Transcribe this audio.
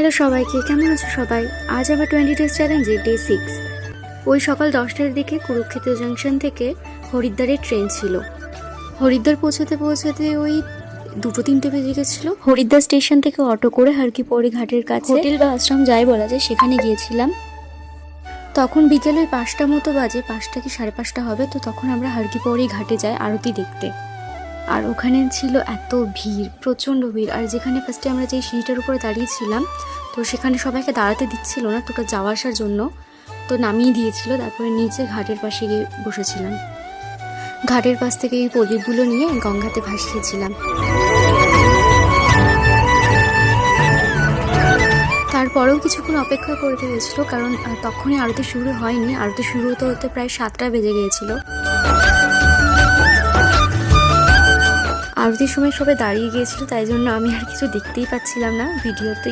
Hello সবাইকে, কেমন আছো সবাই? আজ আবার 20 ডেজ চ্যালেঞ্জে ডে 6। ওই সকাল 10টার দিকে কুরুক্ষেত্র জাংশন থেকে হরিদ্বারের ট্রেন ছিল। হরিদ্বার পৌঁছাতে ওই 2-3টে বেজে গেছিলো। হরিদ্বার স্টেশন থেকে অটো করে হরকিপৌড়ি ঘাটের কাছে হোটেল বা আশ্রম যাই বলা যায় সেখানে গিয়েছিলাম। তখন বিকেলে 5টা মতো বাজে, 5টা কি 5:30 হবে। তো তখন আমরা হরকিপৌড়ি ঘাটে যাই আরতি দেখতে। আর ওখানে ছিল এত ভিড়, প্রচণ্ড ভিড়। আর যেখানে ফার্স্টে আমরা যেই সিঁড়িটার উপরে দাঁড়িয়েছিলাম, তো সেখানে সবাইকে দাঁড়াতে দিচ্ছিল না, তো যাওয়া আসার জন্য তো নামিয়ে দিয়েছিল। তারপরে নিচে ঘাটের পাশে গিয়ে বসেছিলাম। ঘাটের পাশ থেকে এই প্রদীপগুলো নিয়ে গঙ্গাতে ভাসিয়েছিলাম। তারপরেও কিছুক্ষণ অপেক্ষা করতে হয়েছিল, কারণ তখনই আরতি শুরু হয়নি। আরতি শুরু হতে প্রায় 7টা বেজে গিয়েছিল। আরতির সময় সবাই দাঁড়িয়ে গিয়েছিল, তাই জন্য আমি আর কিছু দেখতেই পাচ্ছিলাম না ভিডিওতে।